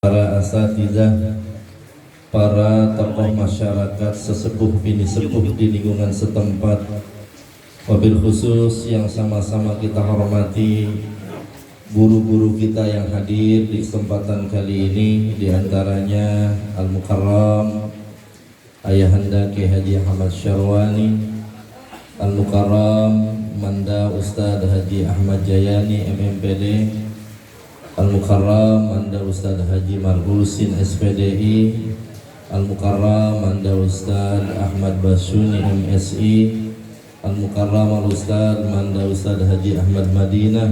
para asatidzah, para tokoh masyarakat, sesepuh bini sepuh di lingkungan setempat, wabil khusus yang sama-sama kita hormati guru-guru kita yang hadir di kesempatan kali ini, diantaranya Al-Mukarram Ayahanda Ki Haji Ahmad Syarwani, Al-Mukarram Manda Ustadz Haji Ahmad Jayani MMPD, Al-Mukarram Manda Ustadz Haji Margusin SPDI, Al-Mukarram Manda Ustadz Ahmad Basyuni MSI, Al-Mukarram Al-Ustadz Manda Ustadz Haji Ahmad Madinah,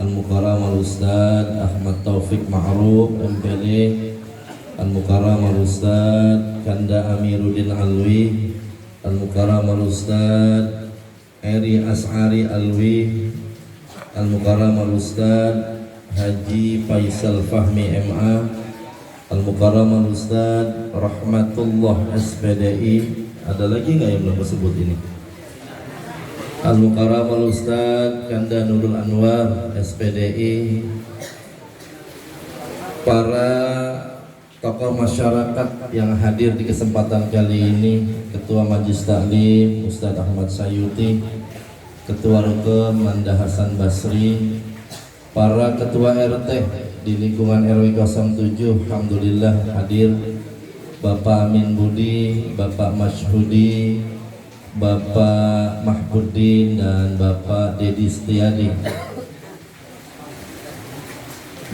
Al-Mukarram Al-Ustadz Ahmad Taufik Ma'ruf MPD, Al-Mukarram Al-Ustadz Kanda Amiruddin Alwi, Al-Mukarram Al-Ustadz Eri As'ari Alwi, Al-Mukarram Al-Ustadz Haji Faisal Fahmi MA, Al-Mukarram Al-Ustadz Rahmatullah SPDI. Ada lagi nggak yang belum disebut ini? Al-Mukarram Al-Ustadz Kanda Nurul Anwar SPDI. Para tokoh masyarakat yang hadir di kesempatan kali ini, Ketua Majelis Taklim Ustadz Ahmad Sayuti, Ketua Rukem Manda Hasan Basri, para ketua RT di lingkungan RW 07 alhamdulillah hadir, Bapak Amin Budi, Bapak Masyhudi, Bapak Mahbuddin, dan Bapak Dedi Setiadi.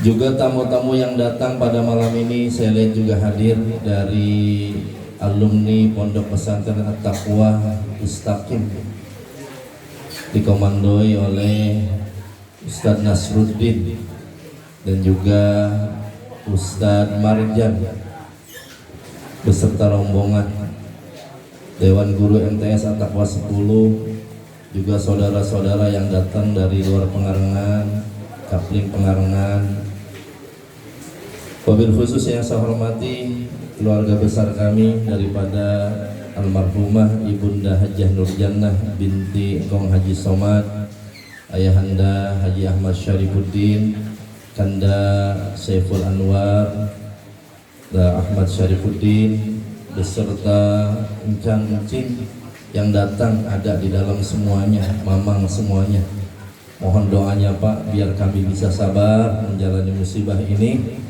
Juga tamu-tamu yang datang pada malam ini saya lihat juga hadir dari alumni Pondok Pesantren At-Taqwa Mustaqim, dikomandoi oleh Ustadz Nasruddin dan juga Ustadz Marjan beserta rombongan, Dewan Guru MTS At-Taqwa 10, juga saudara-saudara yang datang dari luar Pengarengan, Kapling Pengarengan. Wabil khusus yang saya hormati keluarga besar kami daripada almarhumah Ibunda Hajjah Nurjannah binti Engkong Haji Somad, Ayahanda Haji Ahmad Syarifuddin, Kanda Saiful Anwar, Ahmad Syarifuddin, beserta encang-encing yang datang ada di dalam semuanya, mamang semuanya. Mohon doanya Pak, biar kami bisa sabar menjalani musibah ini,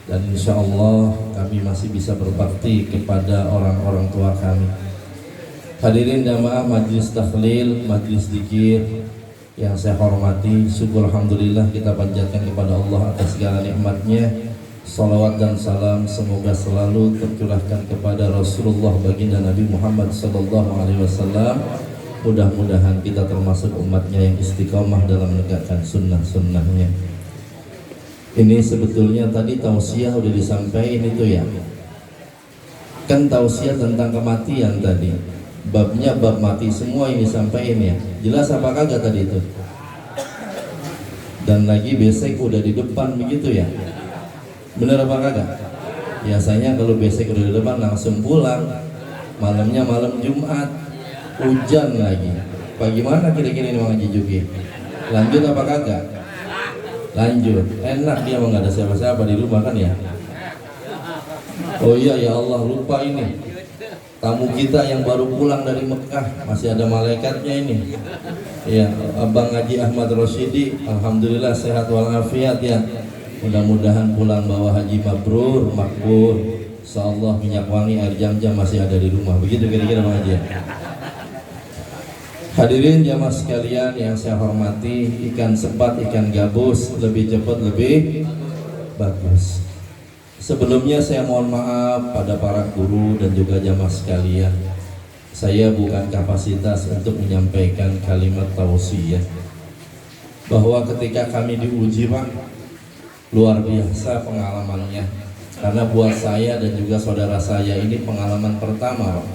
dan insya Allah kami masih bisa berbakti kepada orang-orang tua kami. Hadirin jamaah Majelis Takhlil, Majelis Zikir yang saya hormati, syukur alhamdulillah kita panjatkan kepada Allah atas segala nikmatnya. Salawat dan salam semoga selalu tercurahkan kepada Rasulullah baginda Nabi Muhammad SAW. Mudah-mudahan kita termasuk umatnya yang istiqomah dalam menegakkan sunnah-sunnahnya. Ini sebetulnya tadi tausiah udah disampaikan itu ya, kan tausiah tentang kematian tadi, babnya bab mati semua ini disampaikan ya. Jelas apa kagak tadi itu? Dan lagi besek udah di depan begitu ya, bener apa kagak? Biasanya kalau besek udah di depan langsung pulang, malamnya malam Jumat, hujan lagi. Bagaimana kira-kira ini Mang Haji Juki? Lanjut apa kagak? Lanjut, enak dia nggak ada siapa-siapa di rumah kan ya. Oh iya ya Allah, lupa ini tamu kita yang baru pulang dari Mekah, masih ada malaikatnya ini ya, Abang Haji Ahmad Rosyidi, alhamdulillah sehat walafiat ya. Mudah-mudahan pulang bawa haji mabrur, makbul, insyaallah. Minyak wangi, air jam-jam masih ada di rumah, begitu kira-kira Bang Haji. Hadirin jamaah sekalian yang saya hormati, ikan sepat, ikan gabus, lebih cepat lebih bagus. Sebelumnya saya mohon maaf pada para guru dan juga jamaah sekalian. Saya bukan kapasitas untuk menyampaikan kalimat tausiah, bahwa ketika kami diuji Pak, luar biasa pengalamannya. Karena buat saya dan juga saudara saya ini pengalaman pertama Pak,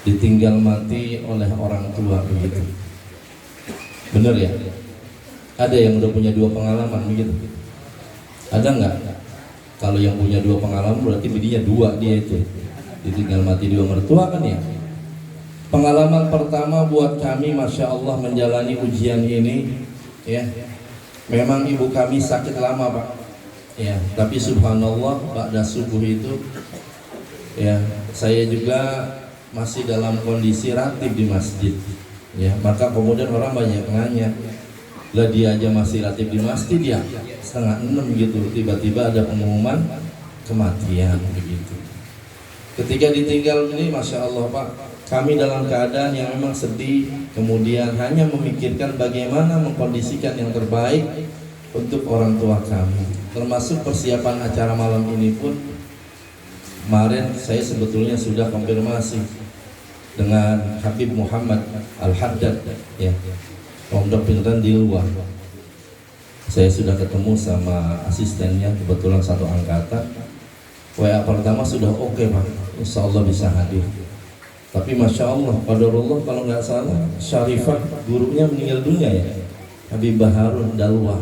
ditinggal mati oleh orang tua begitu. Bener ya? Ada yang udah punya dua pengalaman begitu? Ada nggak? Kalau yang punya dua pengalaman berarti bininya dua, dia itu ditinggal mati dua mertua kan ya. Pengalaman pertama buat kami, masya Allah, menjalani ujian ini ya. Memang ibu kami sakit lama Pak, Ya, tapi subhanallah ba'da subuh itu ya saya juga masih dalam kondisi ratib di masjid. Ya, maka kemudian orang banyak nanya, lah dia aja masih ratib di masjid ya 5:30 gitu, tiba-tiba ada pengumuman kematian begitu. Ketika ditinggal ini, masya Allah Pak, kami dalam keadaan yang memang sedih, kemudian hanya memikirkan bagaimana mengkondisikan yang terbaik untuk orang tua kami. Termasuk persiapan acara malam ini pun kemarin saya sebetulnya sudah konfirmasi dengan Habib Muhammad Al-Haddad ya, pondok pesantren di luar. Saya sudah ketemu sama asistennya, kebetulan satu angkatan. WA pertama sudah oke Pak, insya Allah bisa hadir. Tapi masya Allah, qadarullah kalau nggak salah Syarifah gurunya meninggal dunia ya, Habib Baharun Dalwah.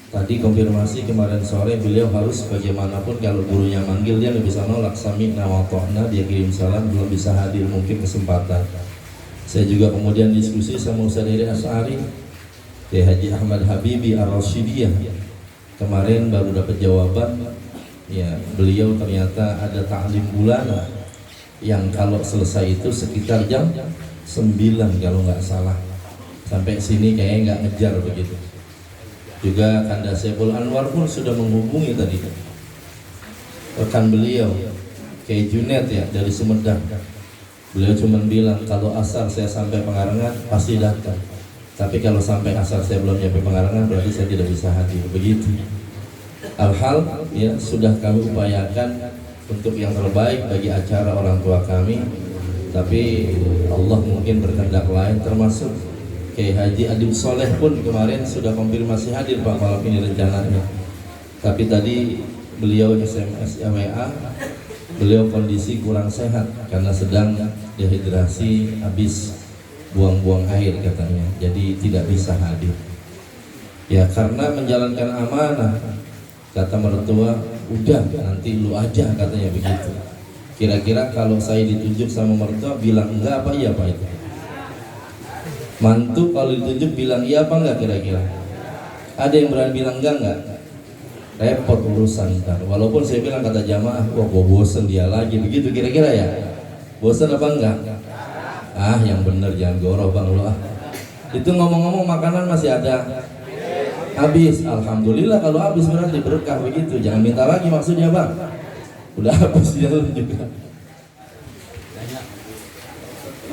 Tadi konfirmasi kemarin sore, beliau harus bagaimanapun kalau gurunya manggil dia nggak bisa nolak, sami'na wa ta'na, dia kirim salam, belum bisa hadir, mungkin kesempatan. Saya juga kemudian diskusi sama Ustaz Heri Asy'ari, Kiai Haji Ahmad Habibi Ar-Rasyidiyah. Kemarin baru dapat jawaban, ya beliau ternyata ada ta'lim bulanan yang kalau selesai itu sekitar jam 9 kalau nggak salah. Sampai sini kayaknya nggak ngejar begitu. Juga Kanda Saiful Anwar pun sudah menghubungi tadi rekan beliau Kiai Junet ya dari Sumedang. Beliau cuma bilang kalau asar saya sampai Pengarengan pasti datang, tapi kalau sampai asar saya belum nyampe Pengarengan berarti saya tidak bisa hadir. Begitu. Alhal ya sudah kami upayakan untuk yang terbaik bagi acara orang tua kami, tapi Allah mungkin berkehendak lain, termasuk Kiai Haji Adib Soleh pun kemarin sudah konfirmasi hadir Pak malam ini rencananya. Tapi tadi beliau SMS WA, beliau kondisi kurang sehat karena sedang dehidrasi, habis buang-buang air katanya, jadi tidak bisa hadir. Ya karena menjalankan amanah, kata mertua, udah nanti lu aja katanya begitu. Kira-kira kalau saya ditunjuk sama mertua bilang enggak apa iya Pak itu? Mantu kalau ditunjuk bilang iya apa enggak kira-kira? Ada yang berani bilang enggak? Repot urusan ntar. Walaupun saya bilang kata jamaah, wah gua bosen dia lagi begitu kira-kira ya? Bosen apa enggak? Ah yang bener jangan goroh bang lu ah. Itu ngomong-ngomong makanan masih ada? Habis, alhamdulillah kalau habis berarti berkah begitu. Jangan minta lagi maksudnya bang. Udah habis jalan juga.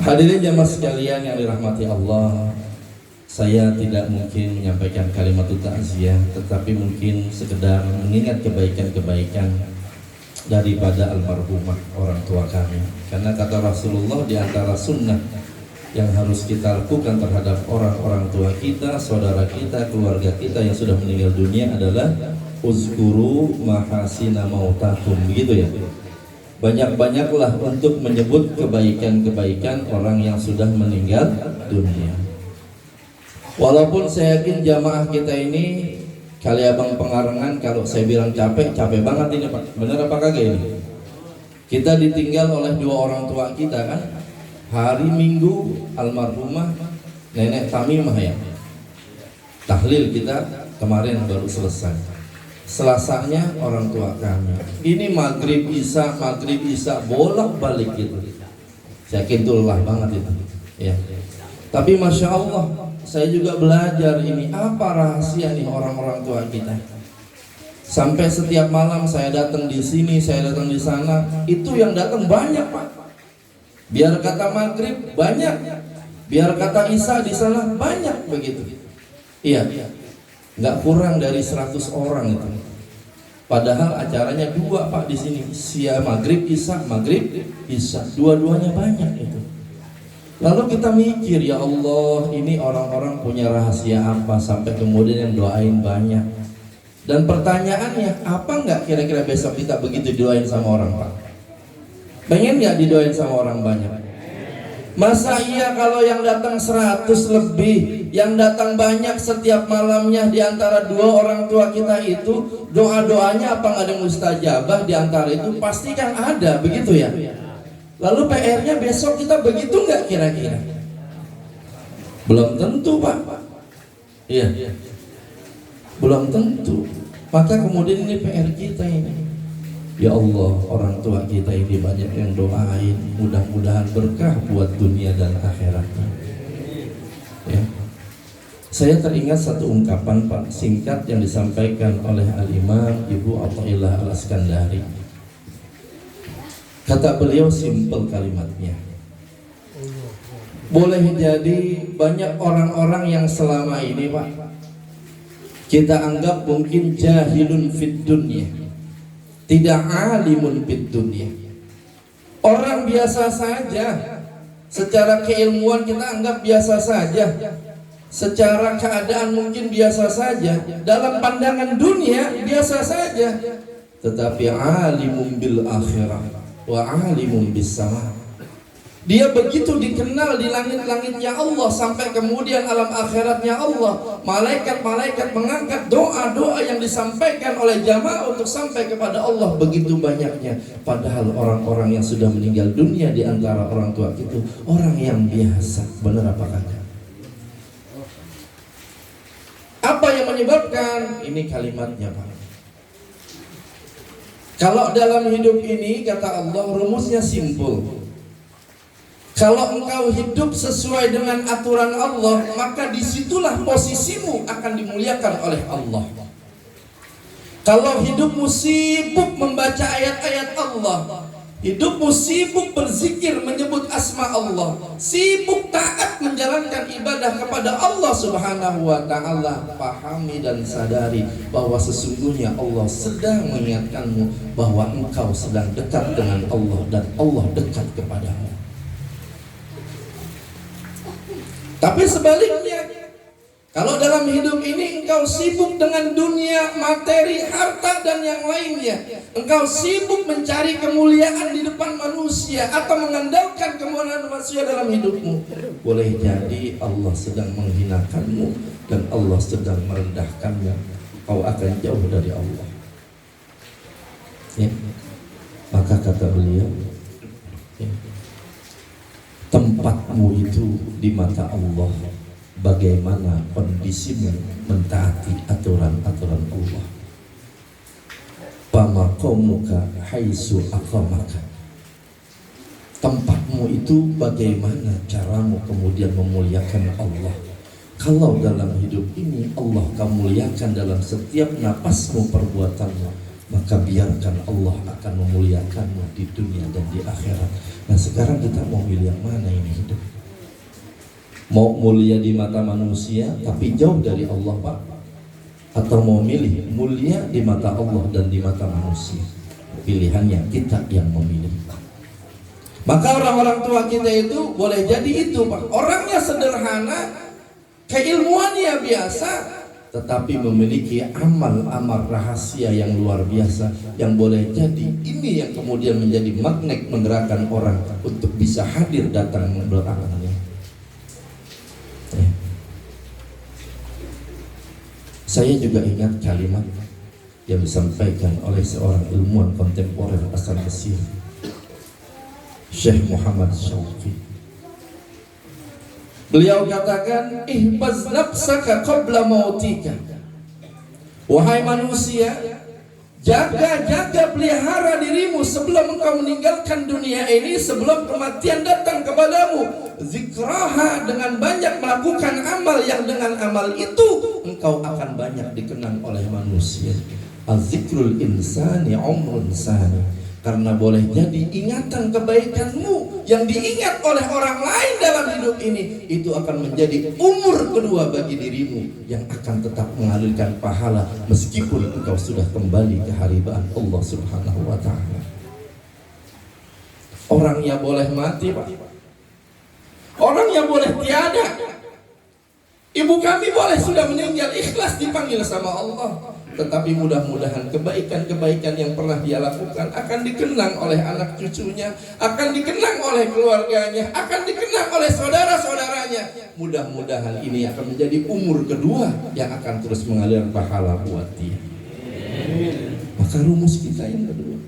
Hadirin jamaah sekalian yang dirahmati Allah, saya tidak mungkin menyampaikan kalimat takziah, tetapi mungkin sekedar mengingat kebaikan-kebaikan daripada almarhumah orang tua kami. Karena kata Rasulullah, di antara sunnah yang harus kita lakukan terhadap orang-orang tua kita, saudara kita, keluarga kita yang sudah meninggal dunia adalah uzkuru mahasina mautakum, begitu ya. Banyak-banyaklah untuk menyebut kebaikan-kebaikan orang yang sudah meninggal dunia. Walaupun saya yakin jamaah kita ini kali abang Pengarengan, kalau saya bilang capek banget ini Pak. Bener apa kagak ini? Kita ditinggal oleh dua orang tua kita kan. Hari Minggu almarhumah Nenek Tamimah ya. Tahlil kita kemarin baru selesai. Selasanya orang tua kami. Ini maghrib isya bolak-balik gitu. Saya yakin itu lelah banget itu. Ya. Tapi masya Allah, saya juga belajar ini apa rahasia nih orang-orang tua kita. Sampai setiap malam saya datang di sini, saya datang di sana, itu yang datang banyak Pak. Biar kata maghrib banyak, biar kata isya di sana banyak begitu. Iya. Nggak kurang dari 100 orang itu. Padahal acaranya dua Pak di sini, siang maghrib isya, dua-duanya banyak itu. Lalu kita mikir, ya Allah, ini orang-orang punya rahasia apa sampai kemudian yang doain banyak. Dan pertanyaannya, apa nggak kira-kira besok kita begitu doain sama orang Pak? Pengen nggak didoain sama orang banyak? Masa iya kalau yang datang 100 lebih, yang datang banyak setiap malamnya di antara dua orang tua kita itu, doa-doanya apa nggak ada mustajabah di antara itu? Pasti kan ada, begitu ya? Lalu PR-nya besok kita begitu nggak kira-kira? Belum tentu Pak. Iya. Belum tentu. Maka kemudian ini PR kita ini. Ya Allah, orang tua kita ini banyak yang doain, mudah-mudahan berkah buat dunia dan akhiratnya. Ya. Saya teringat satu ungkapan Pak singkat yang disampaikan oleh Al-Imam Ibu Athaillah Al-Iskandari. Kata beliau simpel kalimatnya. Boleh jadi banyak orang-orang yang selama ini Pak kita anggap mungkin jahilun fid dunya, tidak alimun fid dunya. Orang biasa saja, secara keilmuan kita anggap biasa saja, secara keadaan mungkin biasa saja, dalam pandangan dunia biasa saja, tetapi alimun bil akhirah wa alimun bis sama. Dia begitu dikenal di langit-langitnya Allah, sampai kemudian alam akhiratnya Allah. Malaikat-malaikat mengangkat doa-doa yang disampaikan oleh jamaah untuk sampai kepada Allah begitu banyaknya. Padahal orang-orang yang sudah meninggal dunia di antara orang tua itu orang yang biasa. Benar apa kagak? Apa yang menyebabkan? Ini kalimatnya Pak. Kalau dalam hidup ini kata Allah rumusnya simpel. Kalau engkau hidup sesuai dengan aturan Allah, maka disitulah posisimu akan dimuliakan oleh Allah. Kalau hidupmu sibuk membaca ayat-ayat Allah, hidupmu sibuk berzikir menyebut asma Allah, sibuk taat menjalankan ibadah kepada Allah Subhanahu wa ta'ala, pahami dan sadari bahwa sesungguhnya Allah sedang mengingatkanmu bahwa engkau sedang dekat dengan Allah dan Allah dekat kepadamu. Tapi sebaliknya, kalau dalam hidup ini engkau sibuk dengan dunia, materi, harta dan yang lainnya, engkau sibuk mencari kemuliaan di depan manusia atau mengandalkan kemuliaan manusia dalam hidupmu, boleh jadi Allah sedang menghinakanmu dan Allah sedang merendahkanmu. Kau akan jauh dari Allah. Ya. Maka kata beliau, ya, tempatmu itu di mata Allah, bagaimana kondisimu mentaati aturan-aturan Allah. Pamaqamuka haitsu aqamaka. Tempatmu itu bagaimana caramu kemudian memuliakan Allah. Kalau dalam hidup ini Allah kamu muliakan dalam setiap napasmu, perbuatanmu, maka biarkan Allah akan memuliakanmu di dunia dan di akhirat. Nah sekarang kita mau milih yang mana ini hidup? Mau mulia di mata manusia tapi jauh dari Allah Pak? Atau mau milih mulia di mata Allah dan di mata manusia? Pilihannya kita yang memilih. Maka orang-orang tua kita itu boleh jadi itu Pak, orangnya sederhana, keilmuannya biasa, tetapi memiliki amal-amal rahasia yang luar biasa, yang boleh jadi ini yang kemudian menjadi magnet menggerakkan orang untuk bisa hadir datang belakangannya. Ya. Saya juga ingat kalimat yang disampaikan oleh seorang ilmuwan kontemporer asal Mesir, Syekh Muhammad Syauqi. Beliau katakan, ihfaz nafsaka qabla mautika. Wahai manusia, jaga-jaga pelihara dirimu sebelum engkau meninggalkan dunia ini, sebelum kematian datang kepadamu. Zikraha, dengan banyak melakukan amal yang dengan amal itu engkau akan banyak dikenang oleh manusia. Az-zikrul insani umrun sani. Karena boleh jadi ingatan kebaikanmu yang diingat oleh orang lain dalam hidup ini, itu akan menjadi umur kedua bagi dirimu yang akan tetap mengalirkan pahala meskipun engkau sudah kembali ke haribaan Allah Subhanahu wa ta'ala. Orangnya boleh mati Pak, orangnya boleh tiada. Ibu kami boleh sudah meninggal, ikhlas dipanggil sama Allah. Tetapi mudah-mudahan kebaikan-kebaikan yang pernah dia lakukan akan dikenang oleh anak cucunya, akan dikenang oleh keluarganya, akan dikenang oleh saudara-saudaranya. Mudah-mudahan ini akan menjadi umur kedua yang akan terus mengalir pahala buat dia. Maka rumus kita yang kedua,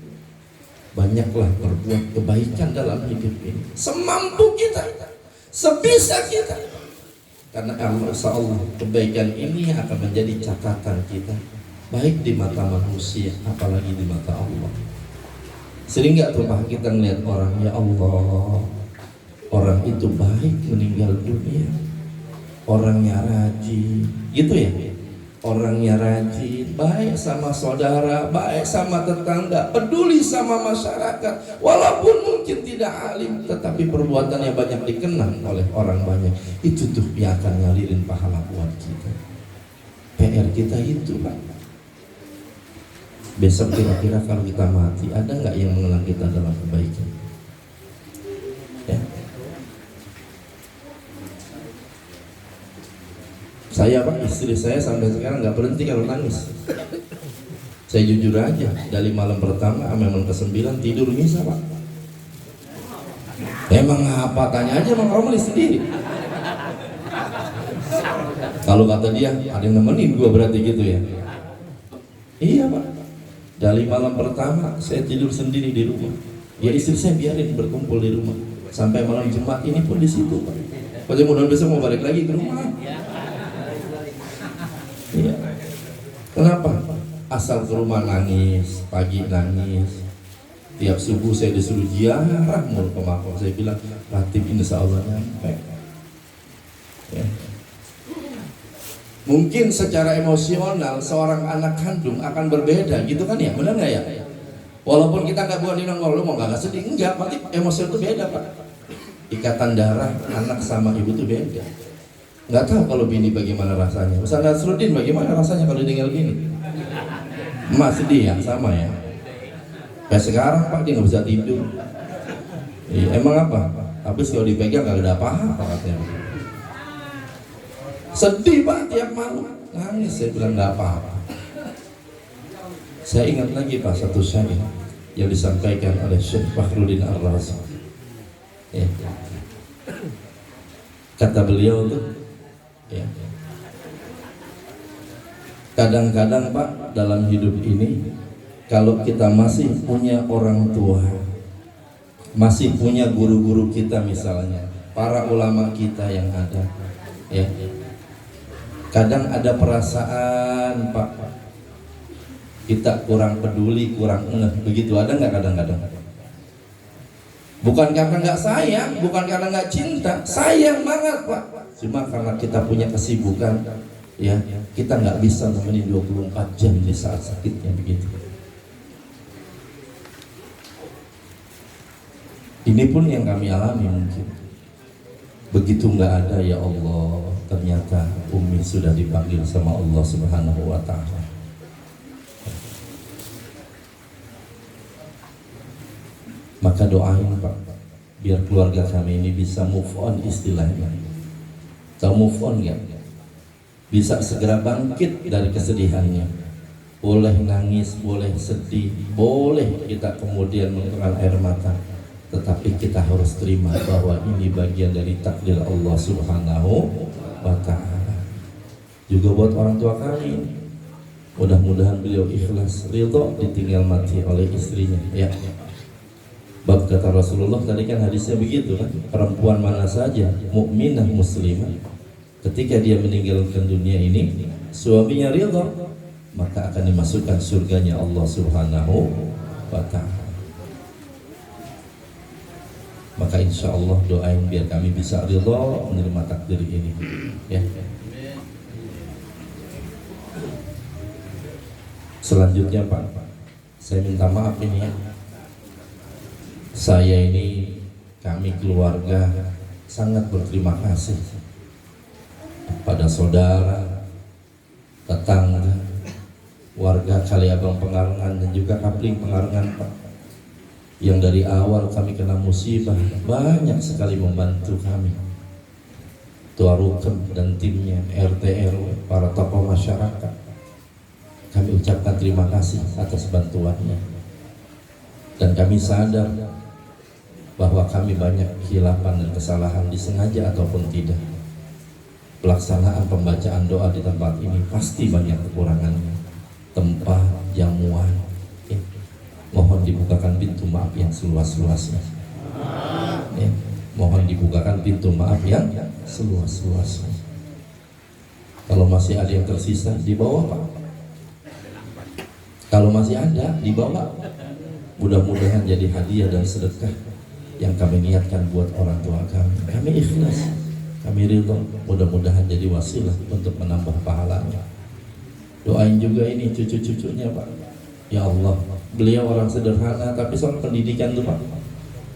banyaklah berbuat kebaikan dalam hidup ini, semampu kita, sebisa kita. Karena insya Allah kebaikan ini akan menjadi catatan kita. baik di mata manusia, apalagi di mata Allah. Sering nggak tuh Pak kita ngeliat orang, ya Allah, orang itu baik meninggal dunia, orangnya rajin, gitu ya. Orangnya rajin, baik sama saudara, baik sama tetangga, peduli sama masyarakat. Walaupun mungkin tidak alim, tetapi perbuatannya banyak dikenang oleh orang banyak. Itu tuh yang akan ngalirin pahala buat kita. PR kita itu Pak. Besok kira-kira kalau kita mati, ada nggak yang mengenang kita dalam kebaikan? Ya. Saya Pak, istri saya sampai sekarang nggak berhenti kalau nangis. Saya jujur aja, dari malam pertama sampai malam ke-9 tidur misa Pak. Emang apa? Tanya aja sama Romli sendiri. Kalau kata dia, ada yang nemenin gua berarti gitu ya. Iya Pak. Dari malam pertama saya tidur sendiri di rumah. Ya istri saya biarin berkumpul di rumah. Sampai malam Jumat ini pun di situ Pak. Pasti mudah-mudahan besok mau balik lagi ke rumah. Iya. Kenapa? Asal ke rumah nangis, pagi nangis. Tiap subuh saya disuruh ziarah mulu ke makam. Saya bilang, Ratib insya Allah nyampe. Ya. Mungkin secara emosional seorang anak kandung akan berbeda, gitu kan ya? Benar nggak ya? Walaupun kita nggak buat dinang, lu mau nggak sedih, enggak, berarti emosi itu beda Pak. Ikatan darah anak sama ibu itu beda. Nggak tahu kalau bini bagaimana rasanya. Ustaz Nasruddin bagaimana rasanya kalau tinggal gini? Emak sedih ya, sama ya. Kayak sekarang Pak dia nggak bisa tidur. Emang apa? Habis kalau dipegang nggak ada apa-apa katanya. Sedih Pak tiap malam, nangis. Saya bilang nggak apa-apa. Saya ingat lagi Pak satu syair yang disampaikan oleh Syekh Fakhruddin Ar-Razi. Ya. Kata beliau tuh, ya. Kadang-kadang Pak dalam hidup ini, kalau kita masih punya orang tua, masih punya guru-guru kita misalnya, para ulama kita yang ada, ya. Kadang ada perasaan Pak, kita kurang peduli, kurang ngeh, begitu ada nggak kadang-kadang? Bukan karena nggak sayang, bukan karena nggak cinta, sayang banget Pak. Cuma karena kita punya kesibukan, ya kita nggak bisa nemenin 24 jam di saat sakitnya begitu. Ini pun yang kami alami mungkin. Begitu nggak ada, ya Allah, ternyata Umi sudah dipanggil sama Allah Subhanahu wa Ta'ala. Maka doain Pak, biar keluarga kami ini bisa move on istilahnya. Tahu move on nggak? Bisa segera bangkit dari kesedihannya. Boleh nangis, boleh sedih, boleh kita kemudian mengeluarkan air mata. Tetapi kita harus terima bahwa ini bagian dari takdir Allah Subhanahu wa Ta'ala. Juga buat orang tua kami, mudah-mudahan beliau ikhlas, ridho ditinggal mati oleh istrinya. Ya. Bab kata Rasulullah tadi kan hadisnya begitu kan, perempuan mana saja mukminah muslimah ketika dia meninggalkan dunia ini, suaminya ridho, maka akan dimasukkan surganya Allah Subhanahu wa Ta'ala. Maka insya Allah doain biar kami bisa ridho menerima takdir ini, ya. Selanjutnya Pak, saya minta maaf ini ya. Saya ini, kami keluarga sangat berterima kasih pada saudara, tetangga, warga Kaliabang Pengalengan dan juga Kapling Pengalengan Pak, yang dari awal kami kena musibah banyak sekali membantu kami, Tua Rukem dan timnya, RT RW, para tokoh masyarakat. Kami ucapkan terima kasih atas bantuannya, dan kami sadar bahwa kami banyak kehilapan dan kesalahan, disengaja ataupun tidak. Pelaksanaan pembacaan doa di tempat ini pasti banyak kekurangannya, tempat, jamuan, ya. Mohon dibukakan pintu maaf yang seluas-luasnya, ya. Mohon dibukakan pintu maaf yang seluas-luasnya. Kalau masih ada yang tersisa di bawah Pak, Kalau masih ada, dibawa. Mudah-mudahan jadi hadiah dan sedekah yang kami niatkan buat orang tua kami. Kami ikhlas, kami ridho. Mudah-mudahan jadi wasilah untuk menambah pahalanya. Doain juga ini cucu-cucunya Pak. Ya Allah, beliau orang sederhana tapi soal pendidikan tuh Pak,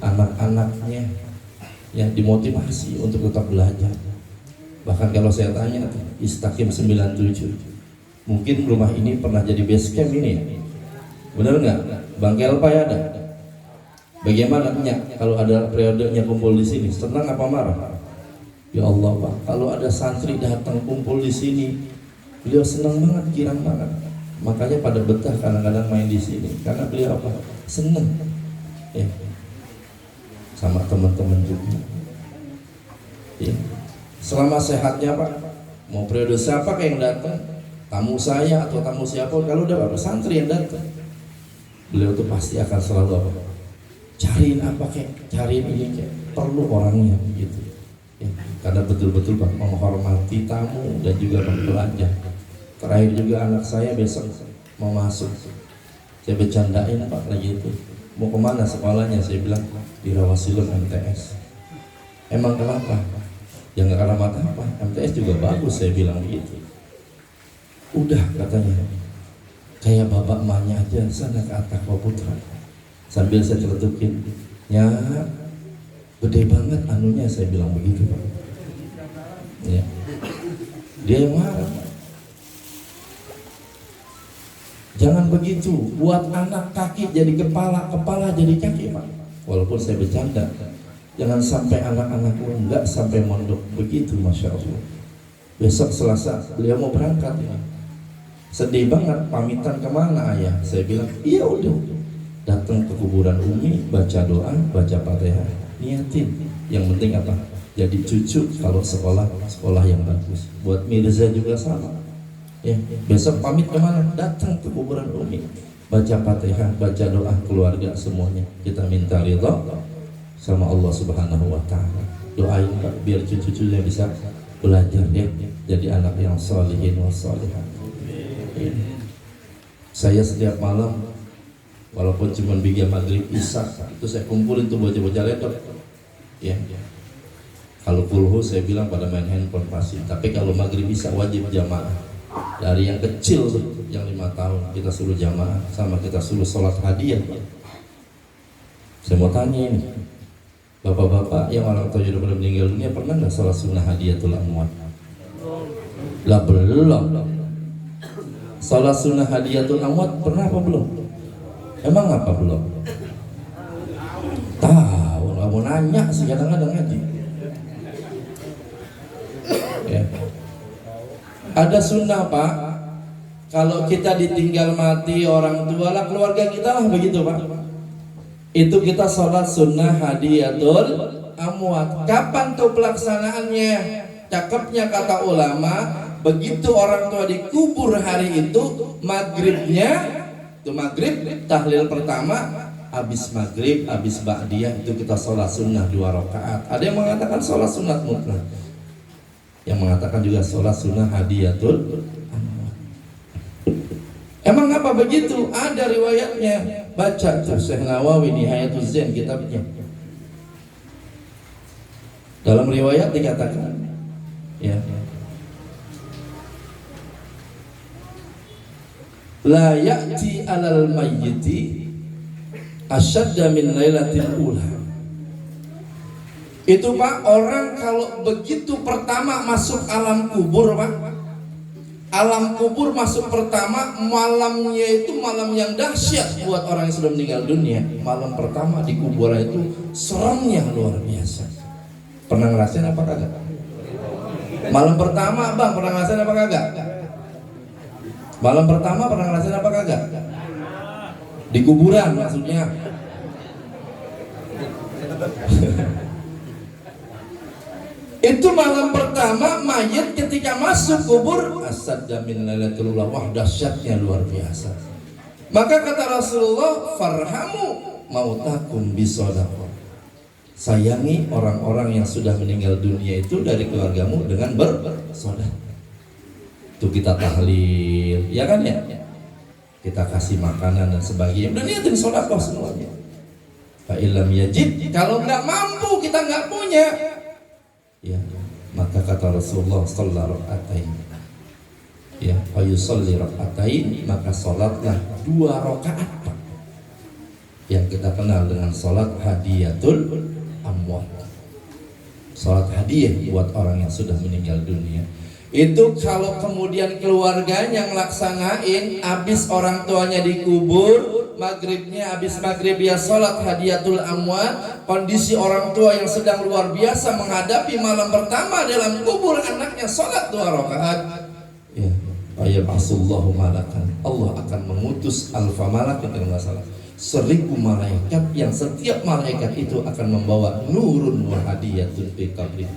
anak-anaknya ya dimotivasi untuk tetap belajar. Bahkan kalau saya tanya Istaqim 97, mungkin rumah ini pernah jadi base camp ini ya? Bener nggak? Bang Kelpa ya ada? Bagaimana kalau ada periodenya kumpul di sini? Senang apa marah? Ya Allah Pak, kalau ada santri datang kumpul di sini, beliau senang banget, girang banget. Makanya pada betah kadang-kadang main di sini karena beliau apa? Senang ya, sama teman-teman juga ya. Selama sehatnya Pak, mau periode siapa yang datang, tamu saya atau tamu siapa, kalau udah Bapak santri yang datang, beliau tuh pasti akan selalu apa? Cariin apa cariin ini perlu orangnya gitu ya. Karena betul-betul Pak menghormati tamu dan juga pembelanja. Terakhir juga anak saya besok mau masuk, saya bercandain Pak lagi itu, mau kemana sekolahnya? Saya bilang di Rawasilun MTS. Emang kenapa? Ya nggak karena mata apa, MTS juga bagus, saya bilang begitu. Udah katanya, kayak bapak emaknya aja sana ke Atakwa Putra. Sambil saya celetukin, ya gede banget anunya, saya bilang begitu Pak. Ya. Dia yang marah. Jangan begitu, buat anak kaki jadi kepala, kepala jadi kaki Pak. Walaupun saya bercanda, jangan sampai anak-anakku enggak sampai mondok begitu, Masya Allah. Besok Selasa beliau mau berangkat ya. Sedih banget, pamitan kemana ayah? Saya bilang, iya udah, datang ke kuburan Umi, baca doa, baca Fatihah, niatin. Yang penting apa? Jadi cucu kalau sekolah yang bagus. Buat Mirza juga sama. Ya, besok pamit kemana? Datang ke kuburan Umi, baca Fatihah, baca doa keluarga semuanya. Kita minta ridha sama Allah Subhanahu wa Ta'ala. Doain Pak, biar cucu-cucunya bisa belajar ya, jadi anak yang sholihin wa sholihat. Ya. Saya setiap malam, walaupun cuma biga maghrib isya, itu saya kumpulin tuh bocah-bocah redok. Ya. Kalau kulhu saya bilang pada main handphone pasti, tapi kalau maghrib isya wajib jamaah. Dari yang kecil yang 5 tahun kita suruh jamaah, sama kita suruh sholat hadiah. Saya mau tanya ini, bapak-bapak yang orang tua sudah pada meninggal dunia pernah nggak sholat sunnah hadiatul amwat? Lah belum. Sholat sunnah hadiatul amwat pernah apa belum? Emang apa belum? Tahu, nggak mau nanya sih kadang-kadang aja. Ya. Ada sunnah Pak, kalau kita ditinggal mati orang tua lah keluarga kita lah begitu Pak. Itu kita sholat sunnah hadiatul amwat. Kapan tuh pelaksanaannya? Cakepnya kata ulama, begitu orang tua dikubur hari itu, maghribnya, itu maghrib tahlil pertama, habis maghrib, habis ba'diyah itu kita sholat sunnah 2 rakaat. Ada yang mengatakan sholat sunat mutlak, yang mengatakan juga sholat sunnah hadiatul amwat. Emang apa begitu? Ada riwayatnya. Baca tuh Syekh Nawawi Nihayatul Zain kitabnya. Dalam riwayat dikatakan, ya, la ya'ti alal mayyiti asyadda min lailatil ula. Itu Pak, orang kalau begitu pertama masuk alam kubur Pak, alam kubur masuk pertama, malamnya itu malam yang dahsyat buat orang yang sudah meninggal dunia. Malam pertama di kuburan itu seremnya luar biasa. Pernah ngerasain apa kagak? Malam pertama Bang, pernah ngerasain apa kagak? Malam pertama pernah ngerasain apa kagak? Di kuburan maksudnya. Itu malam pertama mayit ketika masuk kubur, asadda min lailatul ula, wah dahsyatnya luar biasa. Maka kata Rasulullah, farhamu mautakum bisadaqah. Sayangi orang-orang yang sudah meninggal dunia itu dari keluargamu dengan bersedekah. Itu kita tahlil, ya kan ya? kita kasih makanan dan sebagainya, udah niatin sedekah semuanya. Fa illam yajid, kalau nggak mampu, kita nggak punya, ya maka kata Rasulullah sallallahu alaihi wasallam, ya ayusolli rakaatain, maka sholatlah 2 rakaat, yang kita kenal dengan sholat hadiyatul amwat, sholat hadiah buat orang yang sudah meninggal dunia. Itu kalau kemudian keluarganya ngelaksanain, habis orang tuanya dikubur, maghribnya habis maghrib ya sholat hadiyatul amwat, kondisi orang tua yang sedang luar biasa menghadapi malam pertama dalam kubur anaknya, sholat 2 rakaat, ya ayyabasullahu malakan, Allah akan mengutus alfa malak, kalau nggak salah 1000 malaikat, yang setiap malaikat itu akan membawa nurun wa hadiyatun fi qabri.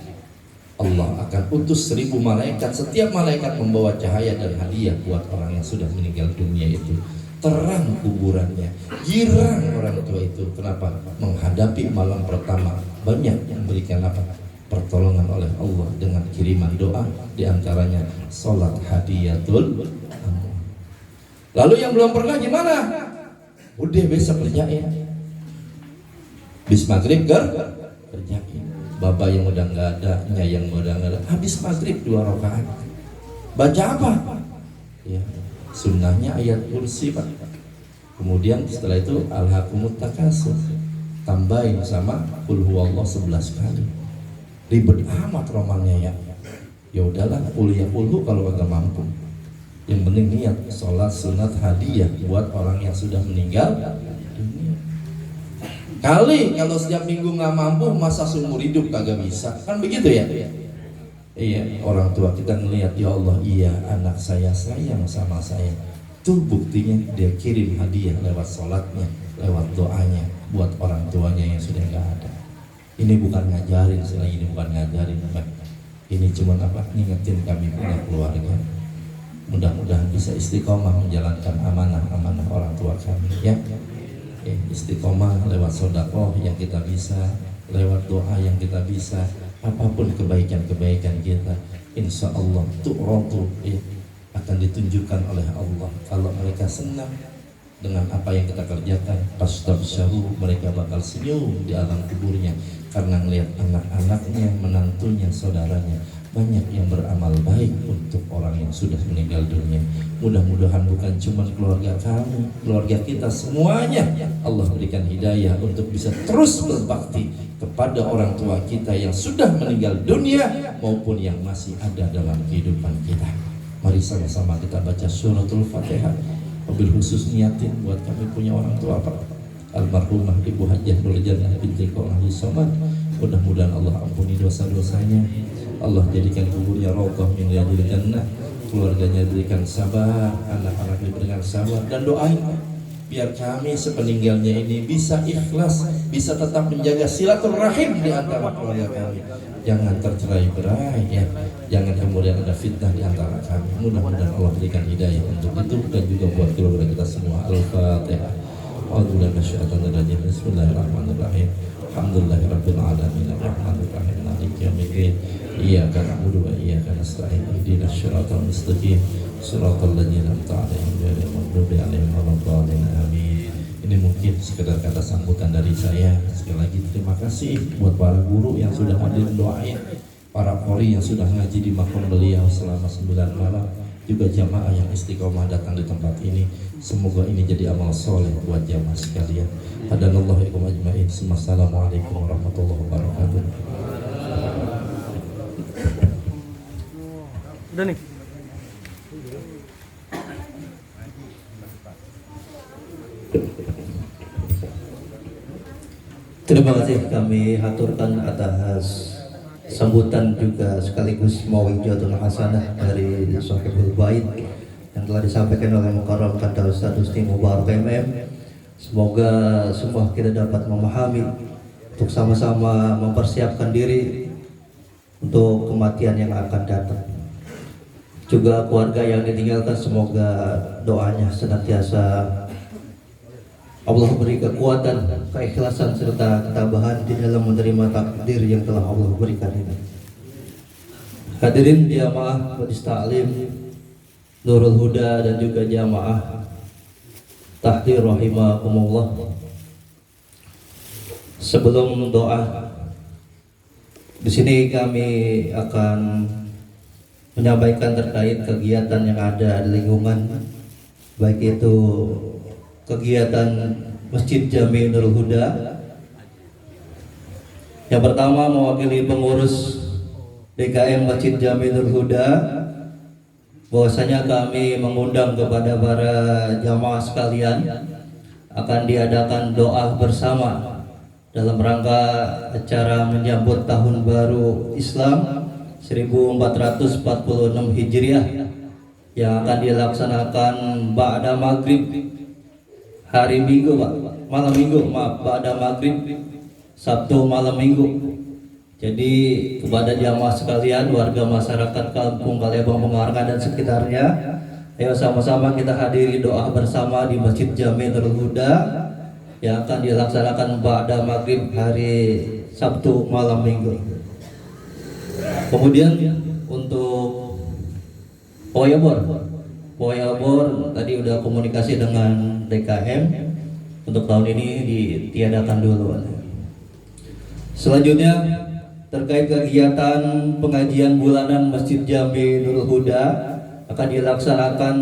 Allah akan utus 1000 malaikat, setiap malaikat membawa cahaya dan hadiah buat orang yang sudah meninggal dunia itu. Terang kuburannya, girang orang tua itu. Kenapa? Menghadapi malam pertama, banyak yang memberikan apa? Pertolongan oleh Allah dengan kiriman doa, diantaranya sholat hadiyatul amwat. Lalu yang belum pernah gimana? Udah besok kerjain, bis maghrib kerjain. Bapak yang udah nggak ada, nyayang udah nggak ada, habis maghrib 2 rakaat, baca apa? Ya, sunnahnya ayat kursi Pak. Kemudian setelah itu alhaqumut takasur, tambahin sama qul huwallahu 11 kali. Ribet amat romannya ya. Ya udahlah, kuliah puluh kalau nggak mampu. Yang penting niat sholat sunat hadiah buat orang yang sudah meninggal dunia. Kali kalau setiap minggu nggak mampu, masa seumur hidup kagak bisa, kan begitu ya? Iya, orang tua kita ngelihat, ya Allah, iya anak saya sayang sama saya. Tuh buktinya dia kirim hadiah lewat sholatnya, lewat doanya buat orang tuanya yang sudah nggak ada. Ini bukan ngajarin, ini bukan ngajarin, ini cuma apa? Ngingetin kami punya keluarga. Mudah-mudahan bisa istiqomah menjalankan amanah-amanah orang tua kami, ya. Istiqomah lewat sedekah yang kita bisa, lewat doa yang kita bisa, apapun kebaikan-kebaikan kita, insya Allah tu'radu, akan ditunjukkan oleh Allah. Kalau mereka senang dengan apa yang kita kerjakan, pastabsyaru, mereka bakal senyum di alam kuburnya karena melihat anak-anaknya, menantunya, saudaranya banyak yang beramal baik untuk orang yang sudah meninggal dunia. Mudah-mudahan bukan cuma keluarga kamu, keluarga kita semuanya Allah berikan hidayah untuk bisa terus berbakti kepada orang tua kita yang sudah meninggal dunia maupun yang masih ada dalam kehidupan kita. Mari sama-sama kita baca suratul Fatihah. Wabil khusus niatin buat kami punya orang tua Pak almarhumah Ibu Hajjah Nurjannah binti Kong Haji Somad. Mudah-mudahan Allah ampuni dosa-dosanya, Allah jadikan kuburnya raudhah min riyadil jannah, keluarganya diberikan sabar, anak-anak diberikan sabar, dan doain biar kami sepeninggalnya ini bisa ikhlas, bisa tetap menjaga silaturahim di antara keluarga kami. Jangan tercerai berai, ya. Jangan kemudian ada fitnah di antara kami. Mudah-mudahan Allah berikan hidayah untuk itu dan juga buat keluarga kita semua. Al-Fatihah. Bismillahirrahmanirrahim. Alhamdulillahirabbil alamin arrahmanir rahim maliki yaumiddin. Iyyaka na'budu wa iyyaka nasta'in. Ihdinas siratal mustaqim. Shiratal ladzina an'amta 'alaihim ghairil maghdubi 'alaihim waladdallin. Amin. Ini mungkin sekedar kata sambutan dari saya. Sekali lagi terima kasih buat para guru yang sudah hadir doain, para qori yang sudah ngaji di makom beliau selama 9 malam, juga jamaah yang istiqomah datang di tempat ini. Semoga ini jadi amal soleh buat jamaah sekalian. Hadanallahu ikum ajma'in. Assalamualaikum warahmatullahi wabarakatuh. Udah nih. Terima kasih kami haturkan atas sambutan juga sekaligus mawijatul hasanah dari Sahibul Bait yang telah disampaikan oleh Mukarram Kata Ustaz Husni Mubarak MM. Semoga semua kita dapat memahami untuk sama-sama mempersiapkan diri untuk kematian yang akan datang. Juga keluarga yang ditinggalkan, semoga doanya senantiasa Allah beri kekuatan, keikhlasan serta ketabahan di dalam menerima takdir yang telah Allah berikan ini. Hadirin jamaah Majlis Ta'lim Nurul Huda dan juga jamaah tahdir rahimakumullah. Sebelum doa, di sini kami akan menyampaikan terkait kegiatan yang ada di lingkungan, baik itu kegiatan Masjid Jami Nurul Huda. Yang pertama, mewakili pengurus DKM Masjid Jami Nurul Huda, bahwasanya kami mengundang kepada para jamaah sekalian akan diadakan doa bersama dalam rangka acara menyambut tahun baru Islam 1446 Hijriah yang akan dilaksanakan ba'da maghrib hari Minggu, Pak. Malam Minggu, maaf, ba'da maghrib Sabtu malam Minggu. Jadi kepada jamaah sekalian, warga masyarakat Kampung Kalebang Pengarangan dan sekitarnya, ayo sama-sama kita hadiri doa bersama di Masjid Jami Nurul Huda yang akan dilaksanakan ba'da maghrib hari Sabtu malam Minggu. Kemudian untuk Poyabor tadi udah komunikasi dengan DKM untuk tahun ini ditiadakan dulu. Selanjutnya terkait kegiatan pengajian bulanan Masjid Jami Nurul Huda akan dilaksanakan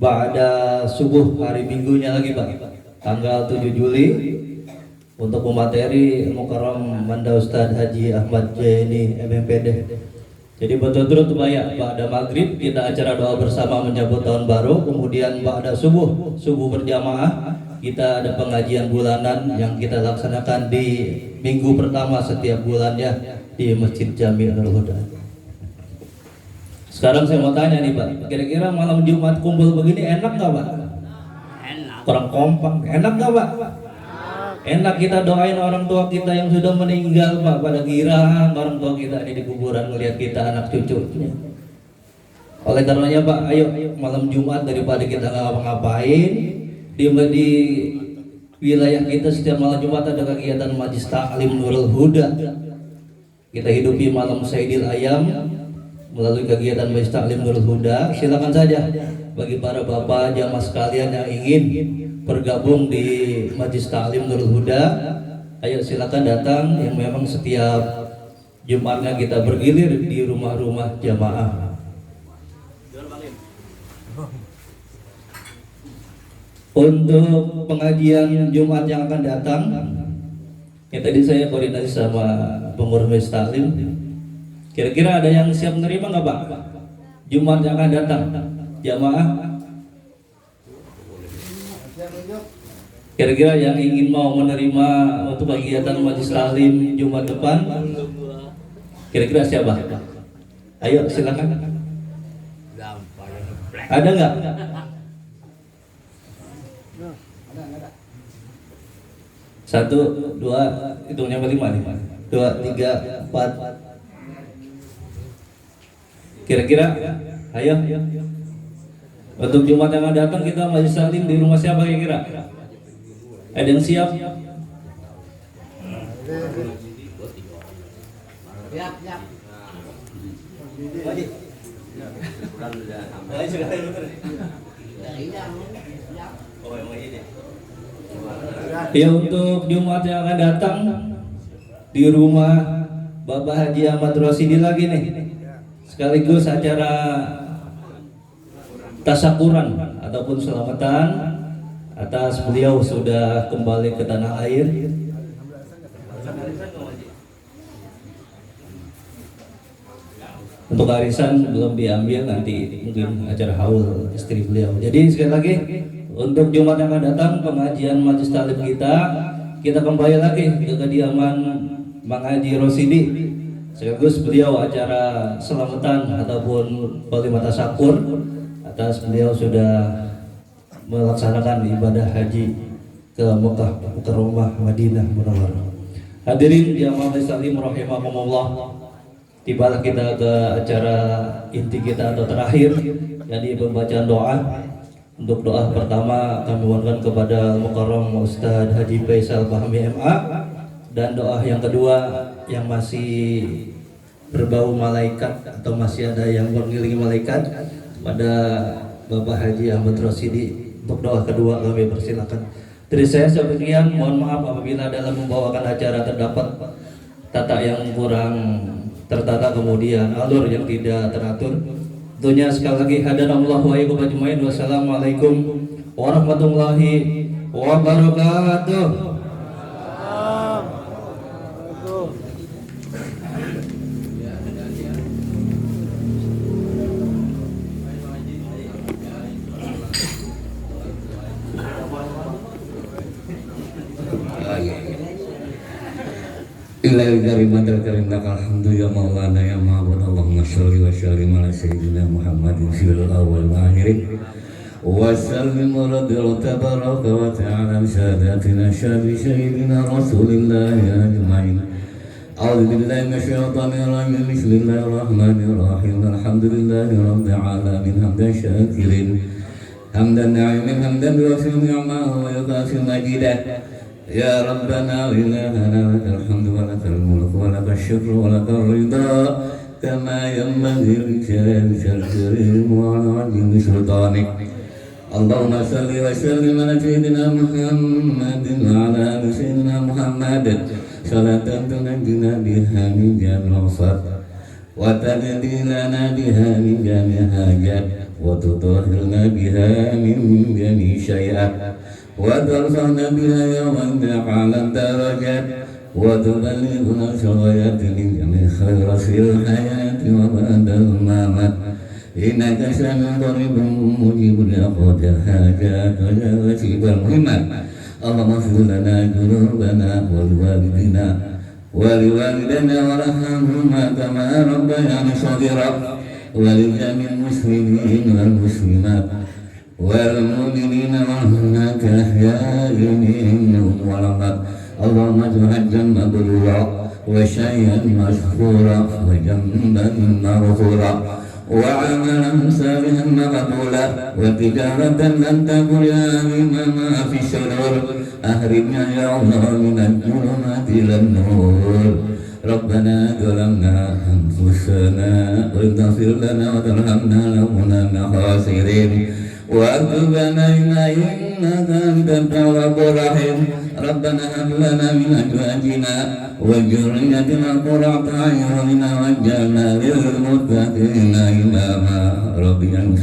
ba'da subuh hari Minggunya lagi, Pak, tanggal 7 Juli untuk pemateri Mukarram Manda Ustadz Haji Ahmad Jaini MMPD. Jadi betul-betul Pak, ba'da maghrib kita acara doa bersama menyambut tahun baru, kemudian ba'da subuh berjamaah kita ada pengajian bulanan yang kita laksanakan di minggu pertama setiap bulannya di Masjid Jami Nurul Huda. Sekarang saya mau tanya nih, Pak, kira-kira malam Jumat kumpul begini enak nggak, Pak? Kurang kompak, enak gak, Pak? Enak kita doain orang tua kita yang sudah meninggal, Pak, pada girang orang tua kita ini di kuburan melihat kita anak cucunya. Oleh karenanya, Pak, ayo malam Jumat daripada kita nggak ngapa-ngapain di wilayah kita setiap malam Jumat ada kegiatan Majlis Ta'lim Nurul Huda. Kita hidupi malam Sayyidil Ayam melalui kegiatan Majlis Ta'lim Nurul Huda. Silakan saja bagi para bapak jamaah sekalian yang ingin bergabung di Majlis Ta'lim Nurul Huda, ayo silakan datang. Yang memang setiap Jumatnya kita bergilir di rumah-rumah jamaah. Untuk pengajian Jumat yang akan datang, ya tadi saya koordinasi sama pengurus Majlis Ta'lim. Kira-kira ada yang siap menerima nggak, Pak? Jumat yang akan datang jamaah, kira-kira yang ingin mau menerima untuk kegiatan Majlis Ta'lim Jumat depan, kira-kira siapa? Ayo silakan. Ada nggak? Satu, dua, hitungnya berlima nih, 2, 3, 4. Kira-kira, ayo. Untuk Jumat yang akan datang kita Majlis Ta'lim di rumah siapa kira-kira? Ada yang siap? Ya, untuk Jumat yang akan datang di rumah Bapak Haji Ahmad Rosidi lagi nih, sekaligus acara tasyakuran ataupun selamatan atas beliau sudah kembali ke tanah air. Untuk arisan belum diambil, nanti mungkin acara haul istri beliau. Jadi sekali lagi untuk Jumat yang akan datang pengajian Majlis Ta'lim kita kembali lagi ke kediaman Bang Haji Rosidi, sekaligus beliau acara selamatan ataupun walimah tasyakur atas beliau sudah melaksanakan ibadah haji ke Mekah, ke rumah Madinah Munawwarah. Hadirin jamaah Majlis Ta'lim rahimakumullah, tibalah kita ke acara inti kita atau terakhir, jadi pembacaan doa. Untuk doa pertama kami mohonkan kepada Mukarram Ustadz Haji Faisal Fahmi MA, dan doa yang kedua yang masih berbau malaikat atau masih ada yang mengiringi malaikat pada Bapak Haji Ahmad Rosidi Untuk doa kedua kami persilakan. Dari saya sebagian mohon maaf apabila dalam membawakan acara terdapat tata yang kurang tertata, kemudian alur yang tidak teratur. Tentunya sekali lagi hadanallah wa iyyakum ajmain. Wassalamualaikum warahmatullahi wabarakatuh. Illahil karimatul karim lakal hamdu ya maulana ya ma'bud. Allahumma sholli wa sallim ala sayyidina Muhammadin fil awwal wa akhirin wa sallim wa radil tabaraka wa ta'ala sadatina syabi sayyidina rasulillahi ajma'in. A'udzu billahi minasyaitonir rajim. Bismillahir rahmanir rahim. Alhamdulillahi rabbil alamin hamdan syakirin hamdan na'imin hamdan biwasfi ni'amahu wa yukafi majidah. Ya Rabbana wa ilahana lakal hamdu wa lakal mulku wa lakal syukru wa lakal ridha kama yanbaghi li jalali karim wa 'azimi sultanik. Allahumma salli wa sallim ala sayyidina Muhammadin wa ala ali sayyidina Muhammad salatan tunajjina biha min jami'il awsat wa taqdi lana biha min jami'il hajat wa tutahhirna biha min jami'i syai'at wa tarfa'na biha yawman a'la darajat wa tuballighuna syaghayatin jami'i khairat fil hayati wa ba'dal mamat. Innaka sami'un qaribun mujibul hajat wa jalal muhimmat. Allahumma ighfir lana dhunubana wa liwalidina wa liwalidina warhamhuma kama rabbayana shaghira wa li jami'il muslimin wal muslimat wal mu'minina wal mu'minat ahya'i minhum wal amwat. Allahumma ij'al hajjan mabrura wa syai'an mashkura wa jamban maghfura wa 'amalan salihan maqbula wa tijaratan lan tabura mimma fi syudur. Akhirnya ya Allah minal zulumati ilan nur. Rabbana zalamna anfusana wa in taghfir lana wa tarhamna lanakunanna khasirin wa tub 'alaina innaka antat tawwabur rahim. Rabbana hab lana min azwajina wa dhurriyyatina qurrata a'yunin waj'alna lil muttaqina imama. Rabbil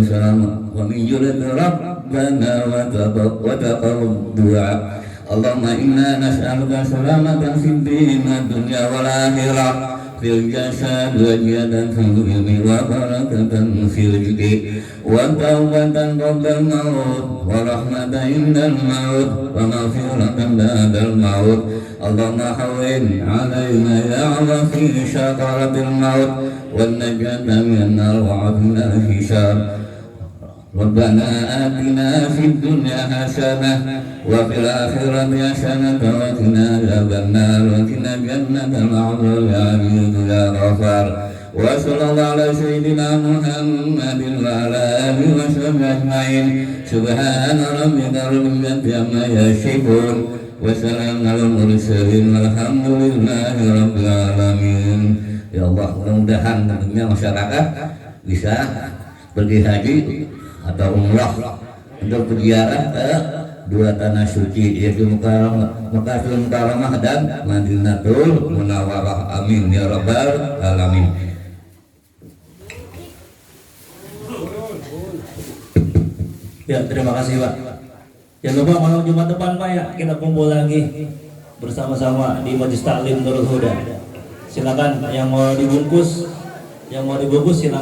salam wa min dzurriyyatina Rabbana wa taqabbal du'a. Allahumma inna nas'aluka salamatan fid din wad dunya wal akhirah fil jasad wa jihadan fil ilmi wa barakatan fil rizqi wa tawbatan qabla al-maut wa rahmatan indal maut wa maghfiratan ba'dal maut. Allahumma hawwin 'alaina ya Allah fi syakaratil maut wan najata minan nar wa 'afina hisab. Rabbana atina fid dunya hasanah wa fil akhirati hasanah wa qina adzabannar wa qina jannatal ma'wa ya aziz ya ghafar. Wa sallallahu ala sayyidina Muhammadin wa ala alihi wa sahbihi ajma'in. Subhana rabbika rabbil izzati amma yasifun wa salamun alal mursalin walhamdulillahi rabbil alamin. Ya Allah, mudah-mudahan tentunya masyarakat bisa pergi haji atau umrah untuk berziarah ke dua tanah suci yaitu Mekahul Mukarramah dan Madinatul Munawwarah. Amin ya rabbal alamin. Ya, terima kasih Pak. Jangan lupa malam Jumat depan Pak ya, kita kumpul lagi bersama-sama di Majelis Taklim Nurul Huda. Silakan yang mau dibungkus silakan.